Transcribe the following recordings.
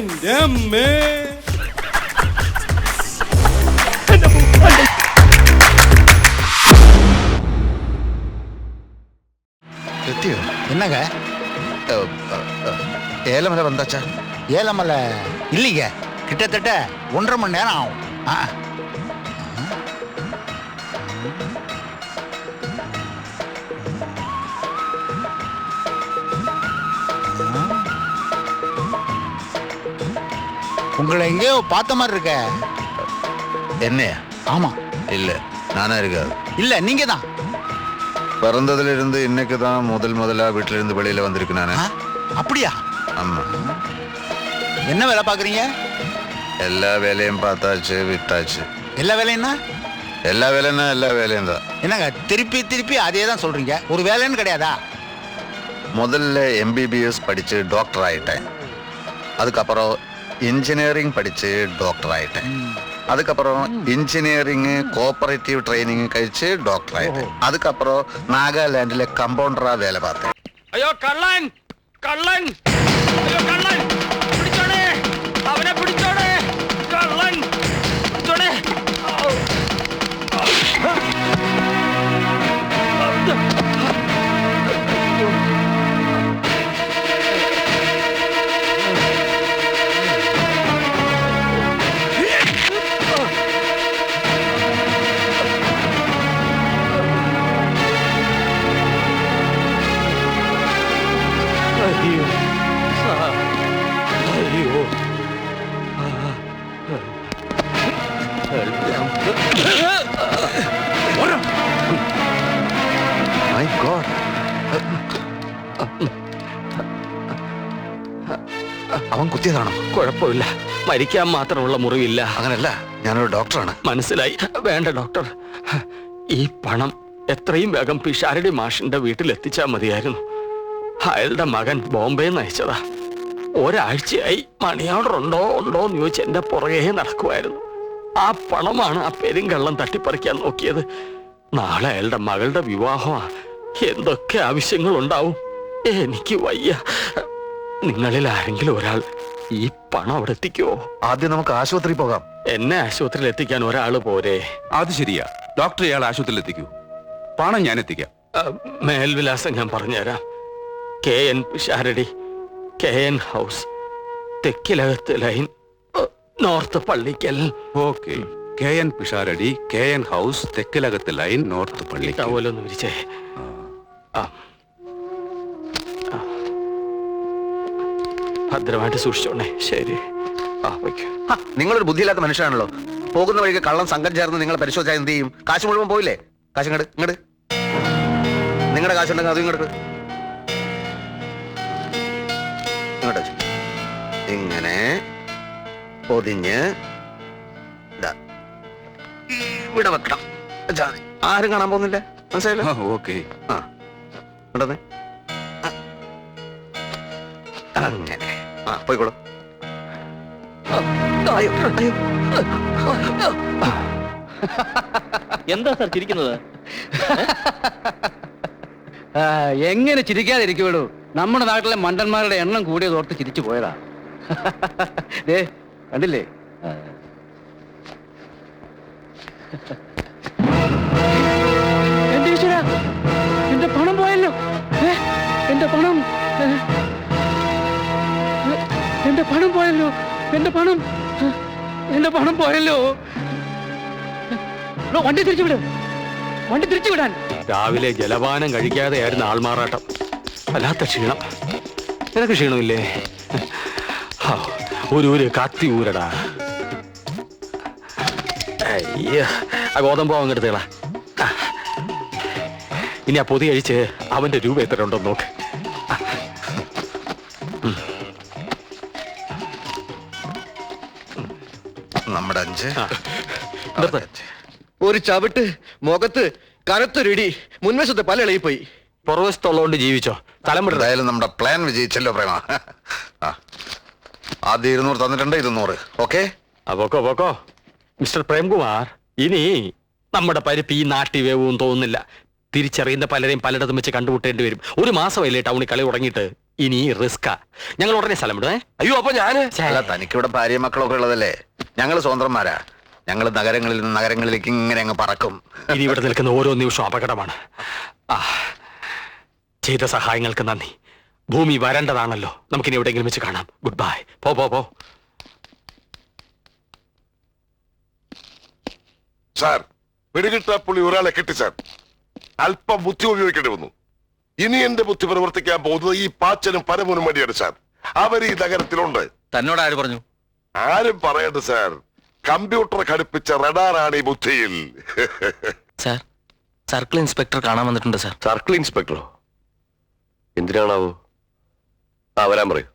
എന്റെ അമ്മേ. என்னங்க ஏலமலை வந்தாச்சா? ஏலமலை இல்லைங்க, கிட்டத்தட்ட 1.5 மணி நேரம் ஆகும். உங்களை எங்கேயோ பார்த்த மாதிரி இருக்க. என்னையா? ஆமா. இல்ல, நானா இருக்காது. இல்ல, நீங்க தான். பிறந்ததுல இருந்து இன்னைக்கு தான் முதலா வீட்டுல இருந்து வெளியில வந்திருக்கு நானு. அப்படியா? ஆமா. என்ன வேலை பாக்குறீங்க? எல்லா வேலையும் பார்த்தாச்சு, விட்டாச்சு. எல்லா வேலைன்னா? எல்லா வேலைன்னா எல்லா வேலையும் தான். என்னங்க திருப்பி திருப்பி அதே தான் சொல்றீங்க? ஒரு வேலைன்னு கிடையாதா? முதல்ல எம்பிபிஎஸ் படிச்சு டாக்டர் ஆயிட்டேன். அதுக்கப்புறம் இன்ஜினியரிங் படிச்சு டாக்டர் ஆயிட்டேன். அதுக்கப்புறம் இன்ஜினியரிங் கோஆபரேட்டிவ் ட்ரைனிங் കഴിച്ച് டாக்டர் ஆயிட்டேன். அதுக்கப்புறம் നാഗാലാൻഡിലെ കമ്പൗണ്ടറാ വേല பார்த்தேன். അയ്യോ കള്ളൻ, കള്ളൻ, അയ്യോ കള്ളൻ, പിടിച്ചോണേ, അവനെ പിടിച്ചോണേ, കള്ളൻ പിടിച്ചോണേ. My God. അവൻ കുത്തിയതാണോ? കുഴപ്പമില്ല, മരിക്കാൻ മാത്രമുള്ള മുറിവില്ല. അങ്ങനല്ല, ഞാനൊരു ഡോക്ടറാണ്. മനസ്സിലായി. വേണ്ട ഡോക്ടർ, ഈ പണം എത്രയും വേഗം പിഷാരടി മാഷിന്റെ വീട്ടിൽ എത്തിച്ചാൽ മതിയായിരുന്നു. അയാളുടെ മകൻ ബോംബെയിൽ നിന്ന് അയച്ചതാ. ഒരാഴ്ചയായി മണി ഓർഡർ ഉണ്ടോ എന്ന് ചോദിച്ച് എന്റെ പുറകെ നടക്കുമായിരുന്നു. ആ പണമാണ് ആ പെരുങ്കള്ളം തട്ടിപ്പറിക്കാൻ നോക്കിയത്. നാളെ അയാളുടെ മകളുടെ വിവാഹമാ. എന്തൊക്കെ ആവശ്യങ്ങളുണ്ടാവും. എനിക്ക് വയ്യ. നിങ്ങളിൽ ആരെങ്കിലും ഒരാൾ ഈ പണം അവിടെ എത്തിക്കുവോ? ആദ്യം നമുക്ക് ആശുപത്രി പോകാം. എന്നെ ആശുപത്രിയിൽ എത്തിക്കാൻ ഒരാള് പോരെ? അത് ശരിയാ, ഡോക്ടർ ഇയാൾ ആശുപത്രിയിൽ എത്തിക്കൂ. പണം ഞാൻ എത്തിക്കാം. മേൽവിലാസം ഞാൻ പറഞ്ഞുതരാം. KN Pisharody, KN house, Thekkilakath line, north Pallikkal. Okay. KN Pisharody, KN house, Thekkilakath line, north Pallikkal. ടവലൊന്ന് വിരിച്ചേ. ഭദ്രമായിട്ട് സൂക്ഷിച്ചോണേ. ശരി, നിങ്ങളൊരു ബുദ്ധിയില്ലാത്ത മനുഷ്യനാണല്ലോ. പോകുന്ന വഴിക്ക് കള്ളം സംഘം ചേർന്ന് നിങ്ങളെ പരിശോധിച്ചാൽ എന്ത് ചെയ്യും? കാശ് മുഴുവൻ പോയില്ലേ? കാശ് ഇങ്ങോട്ട് നിങ്ങളുടെ കാശുണ്ടെങ്കിൽ അതും ഇങ്ങോട്ട് ഇങ്ങനെ പൊതിഞ്ഞ് ഇവിടെ വെക്കണം. ആരും കാണാൻ പോകുന്നില്ല, മനസ്സിലായല്ലോ? ഓക്കെ. ആ ഉണ്ടെന്ന് അങ്ങനെ പോയിക്കോളൂ. എന്താ സാർ ചിരിക്കുന്നത്? എങ്ങനെ ചിരിക്കാതിരിക്കുള്ളൂ? നമ്മുടെ നാട്ടിലെ മണ്ടന്മാരുടെ എണ്ണം കൂടിയതോർത്ത് ചിരിച്ചു പോയതാ. കണ്ടില്ലേ? എന്റെ ഈശ്വര, എന്റെ പണം പോയല്ലോ. എന്റെ പണം പോയല്ലോ. എന്റെ പണം പോയല്ലോ. വണ്ടി തിരിച്ചു വിടാൻ. രാവിലെ ജലപാനം കഴിക്കാതെയായിരുന്നു ആൾമാറാട്ടം. വല്ലാത്ത ക്ഷീണം. നിനക്ക് ക്ഷീണമില്ലേ? ഒരു കത്തി ഊരടാ. അയ്യ, ആ ഗോതമ്പ് അങ്ങെടുത്തേളാ. ഇനി ആ പൊതി കഴിച്ച് അവന്റെ രൂപ എത്ര ഉണ്ടോ നോക്ക്. നമ്മുടെ 5 ഒരു ചവിട്ട് മുഖത്ത് കനത്തൊരിടി, മുൻവശത്തെ പല്ലെളിപ്പോയി. പുറവശത്തുള്ളതുകൊണ്ട് ജീവിച്ചോ. എന്തായാലും നമ്മുടെ പ്ലാൻ വിജയിച്ചല്ലോ പ്രേമ. ആദ്യം 200 തന്നിട്ടുണ്ട്, 200. ഓക്കെ, പോക്കോ മിസ്റ്റർ പ്രേംകുമാർ. ഇനി നമ്മുടെ പരിപ്പ് ഈ നാട്ടി വേവും തോന്നുന്നില്ല. തിരിച്ചറിയുന്ന പലരെയും പലയിടത്തും വെച്ച് കണ്ടുമുട്ടേണ്ടി വരും. 1 മാസമല്ലേ ടൗണിൽ കളി തുടങ്ങിയിട്ട്. ഇനി റിസ്കാ. ഞങ്ങൾ ഉടനെ സ്ഥലം വിടുവേ. അയ്യോ അപ്പൊ ഞാന് അല്ല, തനിക്കിവിടെ ഭാര്യയും മക്കളൊക്കെ ഉള്ളതല്ലേ. ഞങ്ങൾ സ്വതന്ത്രന്മാരാ. ഞങ്ങൾ നഗരങ്ങളിൽ നിന്ന് നഗരങ്ങളിലേക്ക് ഇങ്ങനെ അങ്ങ് പറക്കും. ഇനി ഇവിടെ നിൽക്കുന്ന ഓരോ നിമിഷവും അപകടമാണ്. ആ, ചെയ്ത സഹായങ്ങൾക്ക് നന്ദി. ഭൂമി വരേണ്ടതാണല്ലോ. നമുക്കിനി എവിടെയെങ്കിലും വെച്ച് കാണാം. Good bye. പോ പോ പോ. സാർ, പിടികിട്ട പുള്ളി ഒരാളെ കിട്ടി സാർ. അല്പം ബുദ്ധി ഉപയോഗിക്കേണ്ടി വന്നു. ഇനി എന്റെ ബുദ്ധി പ്രവർത്തിക്കാൻ പോകുന്നത് ഈ പാച്ചനും പരമനും വേണ്ടിയാണ് സാർ. അവർ ഈ നഗരത്തിലുണ്ട്. തന്നോട് ആര് പറഞ്ഞു? ആരും പറയണ്ട സാർ. കമ്പ്യൂട്ടർ ഘടിപ്പിച്ച റഡാറാണ് ഈ ബുദ്ധിയിൽ. സാർ, സർക്കിൾ ഇൻസ്പെക്ടർ കാണാൻ വന്നിട്ടുണ്ട് സാർ. സർക്കിൾ ഇൻസ്പെക്ടറോ? എന്തിനാണാവോ? വരാൻ പറയൂ.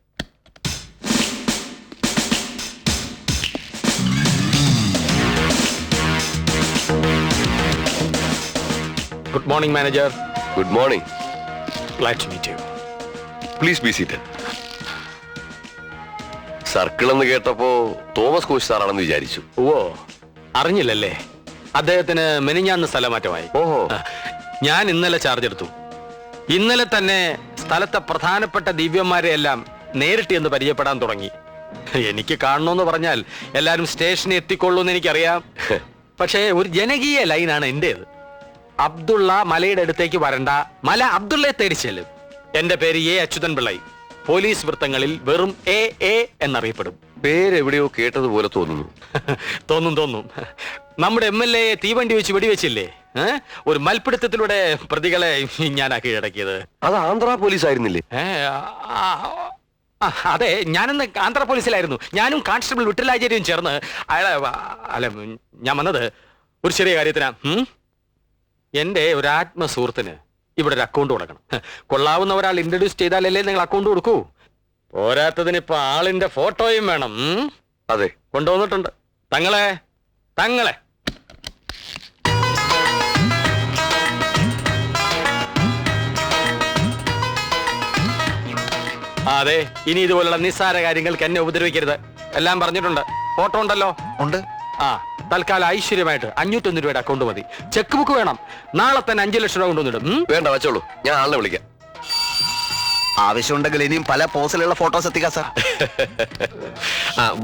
Good morning manager. Good morning. Glad to meet you. Please be seated. Circle എന്ന് കേട്ടപ്പോ തോമസ് കോശ് സാറാണെന്ന് വിചാരിച്ചു. ഓ, അറിഞ്ഞില്ലല്ലേ? അദ്ദേഹത്തിന് മെനിഞ്ഞാന്ന് സ്ഥലമാറ്റമായി. ഓഹോ. ഞാൻ ഇന്നലെ ചാർജ് എടുത്തു. ഇന്നലെ തന്നെ സ്ഥലത്തെ പ്രധാനപ്പെട്ട ദിവ്യന്മാരെ എല്ലാം നേരിട്ട് എന്ന് പരിചയപ്പെടാൻ തുടങ്ങി. എനിക്ക് കാണണമെന്ന് പറഞ്ഞാൽ എല്ലാവരും സ്റ്റേഷനിൽ എത്തിക്കൊള്ളൂന്ന് എനിക്കറിയാം. പക്ഷേ ഒരു ജനകീയ ലൈനാണ് എന്റേത്. അബ്ദുള്ള മലയുടെ അടുത്തേക്ക് വരണ്ട, മല അബ്ദുള്ളയെ തേടി ചെല്ലും. എന്റെ പേര് എ അച്യുതൻ പിള്ളൈ. പോലീസ് വൃത്തങ്ങളിൽ വെറും എ എന്നറിയപ്പെടും. പേരെവിടെയോ കേട്ടതുപോലെ തോന്നുന്നു. തോന്നും. നമ്മുടെ MLA തീവണ്ടി വെച്ച് വെടിവെച്ചില്ലേ? ഒരു മൽപ്പിടുത്തത്തിലൂടെ പ്രതികളെ ഞാനാ കീഴടക്കിയത്. അത് ആന്ധ്ര പോലീസ് ആയിരുന്നില്ലേ? അതെ, ഞാനിന്ന് ആന്ധ്ര പോലീസിലായിരുന്നു. ഞാനും കോൺസ്റ്റബിൾ വിട്ടലാചാര്യയും ചേർന്ന് അയാളെ അല്ല, ഞാൻ വന്നത് ഒരു ചെറിയ കാര്യത്തിനാ. എന്റെ ഒരു ആത്മസുഹൃത്തിന് ഇവിടെ ഒരു അക്കൗണ്ട് കൊടുക്കണം. കൊള്ളാവുന്ന ഒരാൾ ഇൻട്രൊഡ്യൂസ് ചെയ്താലല്ലേ നിങ്ങൾ അക്കൗണ്ട് കൊടുക്കൂ. പോരാത്തതിന് ഇപ്പൊ ആളിന്റെ ഫോട്ടോയും വേണം. അതെ, കൊണ്ടുവന്നിട്ടുണ്ട്. തങ്ങളെ അതെ, ഇനി ഇതുപോലുള്ള നിസ്സാര കാര്യങ്ങൾക്ക് എന്നെ ഉപദ്രവിക്കരുത്. എല്ലാം പറഞ്ഞിട്ടുണ്ട്. ഫോട്ടോ ഉണ്ടല്ലോ? ഉണ്ട്. ആ, തൽക്കാലം ഐശ്വര്യമായിട്ട് 501 രൂപയുടെ അക്കൗണ്ട് മതി. ചെക്ക് ബുക്ക് വേണം. നാളെ തന്നെ 5 ലക്ഷം രൂപ കൊണ്ടുവന്നിടും. വേണ്ട, വെച്ചോളൂ. ഞാൻ ആളിനെ വിളിക്കാം. ആവശ്യമുണ്ടെങ്കിൽ ഇനിയും പല പോസിലുള്ള ഫോട്ടോസ് എത്തിക്കാം സാർ.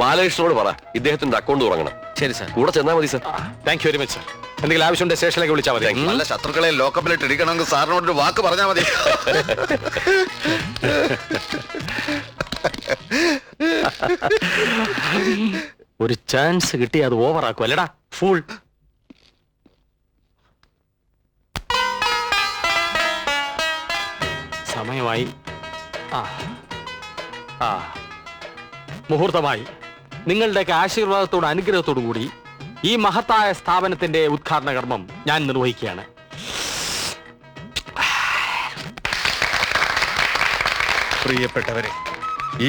ബാലകൃഷ്ണനോട് പറ, ഇദ്ദേഹത്തിന്റെ അക്കൗണ്ട് തുടങ്ങണം. ശരി സാർ. കൂടെ ചെന്നാ മതി sir. Thank you very much sir. എന്തെങ്കിലും ആവശ്യമുണ്ട് സ്റ്റേഷനിലേക്ക് വിളിച്ചാൽ മതി. നല്ല ശത്രുക്കളെ ലോക്കപ്പിലിട്ട് ഇരിക്കണമെങ്കിൽ സാറിനോടൊരു വാക്ക് പറഞ്ഞാൽ മതി. ഒരു ചാൻസ് കിട്ടി അത് ഓവറാക്കും അല്ലടാ ഫുൾ. സമയമായി. മുഹൂർത്തമായി. നിങ്ങളുടെയൊക്കെ ആശീർവാദത്തോടും അനുഗ്രഹത്തോടും കൂടി ഈ മഹത്തായ സ്ഥാപനത്തിന്റെ ഉദ്ഘാടന കർമ്മം ഞാൻ നിർവഹിക്കുകയാണ്. പ്രിയപ്പെട്ടവരെ,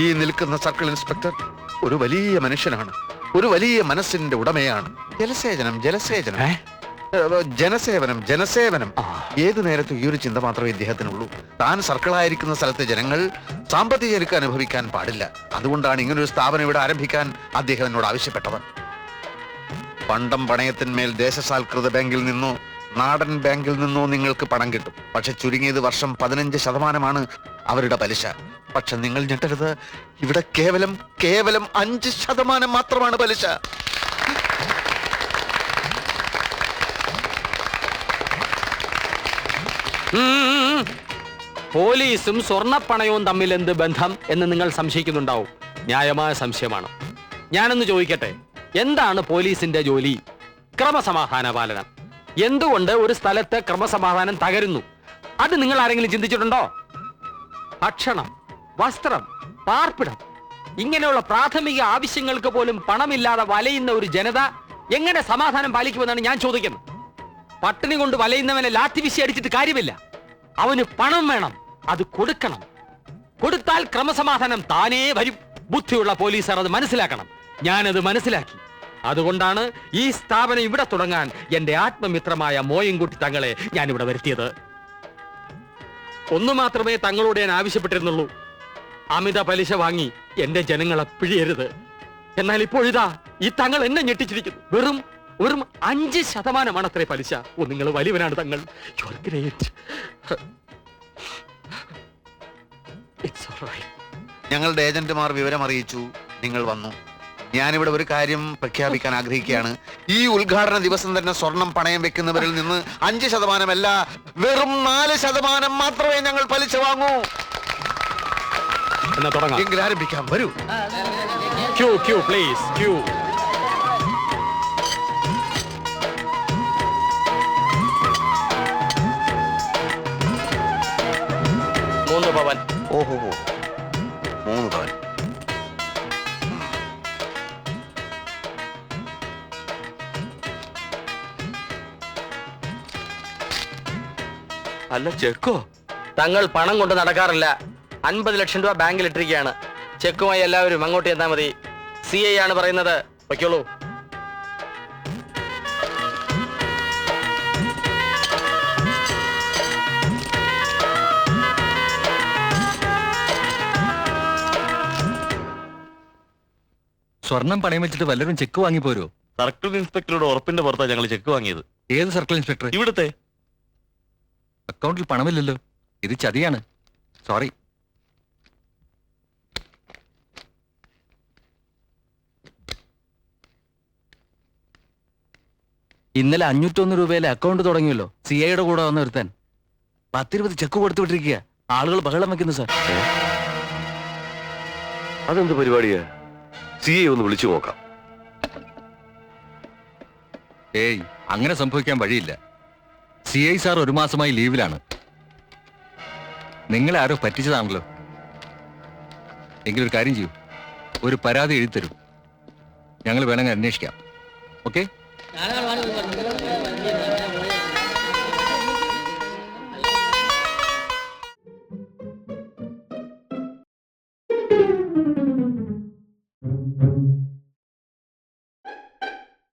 ഈ നിൽക്കുന്ന സർക്കിൾ ഇൻസ്പെക്ടർ ഒരു വലിയ മനുഷ്യനാണ്. ഒരു വലിയ മനസ്സിന്റെ ഉടമയാണ്. ജനസേവനം. ഏതു നേരത്തും ഈ ഒരു ചിന്ത മാത്രമേ ഇദ്ദേഹത്തിനുള്ളൂ. താൻ സർക്കിളായിരിക്കുന്ന സ്ഥലത്തെ ജനങ്ങൾ സാമ്പത്തിക ഞെരുക്കം അനുഭവിക്കാൻ പാടില്ല. അതുകൊണ്ടാണ് ഇങ്ങനൊരു സ്ഥാപനം ഇവിടെ ആരംഭിക്കാൻ അദ്ദേഹം എന്നോട് ആവശ്യപ്പെട്ടത്. പണ്ടം പണയത്തിന്മേൽ ദേശസാൽകൃത ബാങ്കിൽ നിന്നോ നാടൻ ബാങ്കിൽ നിന്നോ നിങ്ങൾക്ക് പണം കിട്ടും. പക്ഷെ ചുരുങ്ങിയത് വർഷം 15% അവരുടെ പലിശ. പക്ഷെ നിങ്ങൾ ഞെട്ടരുത്, ഇവിടെ കേവലം 5% മാത്രമാണ് പലിശ. പോലീസും സ്വർണ്ണപ്പണയവും തമ്മിൽ എന്ത് ബന്ധം എന്ന് നിങ്ങൾ സംശയിക്കുന്നുണ്ടാവും. ന്യായമായ സംശയമാണ്. ഞാനൊന്ന് ചോദിക്കട്ടെ, എന്താണ് പോലീസിന്റെ ജോലി? ക്രമസമാധാന പാലനം. എന്തുകൊണ്ട് ഒരു സ്ഥലത്ത് ക്രമസമാധാനം തകരുന്നു? അത് നിങ്ങൾ ആരെങ്കിലും ചിന്തിച്ചിട്ടുണ്ടോ? ഭക്ഷണം, വസ്ത്രം, പാർപ്പിടം, ഇങ്ങനെയുള്ള പ്രാഥമിക ആവശ്യങ്ങൾക്ക് പോലും പണമില്ലാതെ വലയുന്ന ഒരു ജനത എങ്ങനെ സമാധാനം പാലിക്കുമെന്നാണ് ഞാൻ ചോദിക്കുന്നത്. പട്ടിണി കൊണ്ട് വലയുന്നവനെ ലാത്തി വീശി അടിച്ചിട്ട് കാര്യമില്ല. അവന് പണം വേണം, അത് കൊടുക്കണം. കൊടുത്താൽ ക്രമസമാധാനം താനേ വരും. ബുദ്ധിയുള്ള പോലീസുകാർ അത് മനസ്സിലാക്കണം. ഞാനത് മനസ്സിലാക്കി. അതുകൊണ്ടാണ് ഈ സ്ഥാപനം ഇവിടെ തുടങ്ങാൻ എന്റെ ആത്മമിത്രമായ മോയൻകുട്ടി തങ്ങളെ ഞാൻ ഇവിടെ വരുത്തിയത്. ഒന്നു മാത്രമേ തങ്ങളോട് ഞാൻ ആവശ്യപ്പെട്ടിരുന്നുള്ളൂ. അമിത പലിശ വാങ്ങി എന്റെ ജനങ്ങളെ പിഴിയരുത്. എന്നാൽ ഇപ്പോഴിതാ ഈ തങ്ങൾ എന്നെ ഞെട്ടിച്ചിരിക്കുന്നു. വെറും 5% അത്രേ പലിശ. നിങ്ങൾ വലിയവനാണ് തങ്ങൾ. You are great. It's all right. ഞങ്ങളുടെ ഏജന്റുമാർ വിവരം അറിയിച്ചു, നിങ്ങൾ വന്നു. ഞാനിവിടെ ഒരു കാര്യം പ്രഖ്യാപിക്കാൻ ആഗ്രഹിക്കുകയാണ്. ഈ ഉദ്ഘാടന ദിവസം തന്നെ സ്വർണം പണയം വെക്കുന്നവരിൽ നിന്ന് 5% വെറും 4% മാത്രമേ ഞങ്ങൾ പലിശ വാങ്ങൂ. എന്നാ തുടങ്ങാം. എങ്കിൽ ആരംഭിക്കാം, വരൂ. Queue please queue. പവൻ. ഓഹോ, 3 പവൻ. അല്ല ചെക്കോ? തങ്ങൾ പണം കൊണ്ട് നടക്കാറില്ല. 50 ലക്ഷം രൂപ ബാങ്കിൽ ഇട്ടിരിക്കുകയാണ്. ചെക്കുമായി എല്ലാവരും അങ്ങോട്ട് ചെന്നാൽ മതി. CI ആണ് പറയുന്നത്. വയ്ക്കോളൂ. സ്വർണം പണയം വെച്ചിട്ട് വല്ലവരും ചെക്ക് വാങ്ങി പോരോ? സർക്കിൾ ഇൻസ്പെക്ടറുടെ ഉറപ്പിന്റെ പുറത്താണ് ഞങ്ങൾ ചെക്ക് വാങ്ങിയത്. ഏത് സർക്കിൾ ഇൻസ്പെക്ടർ? ഇവിടുത്തെ. അക്കൗണ്ടിൽ പണമില്ലല്ലോ. ഇത് ചതിയാണ്. സോറി. ഇന്നലെ 501 രൂപയിലെ അക്കൗണ്ട് തുടങ്ങിയല്ലോ. CIയുടെ കൂടെ വന്ന് ഒരുത്താൻ 10-20 ചെക്ക് കൊടുത്തു വിട്ടിരിക്കുക. ആളുകൾ ബഹളം വെക്കുന്നു സാർ. അതെന്ത് പരിപാടിയാ? CI ഒന്ന് വിളിച്ചു നോക്കാം. ഏയ്, അങ്ങനെ സംഭവിക്കാൻ വഴിയില്ല. CI സാർ 1 മാസമായി ലീവിലാണ്. നിങ്ങളെ ആരോ പറ്റിച്ചതാണല്ലോ. എങ്കിലൊരു കാര്യം ചെയ്യൂ, ഒരു പരാതി എഴുതി തരൂ. ഞങ്ങൾ വേണമെങ്കിൽ അന്വേഷിക്കാം. ഓക്കെ?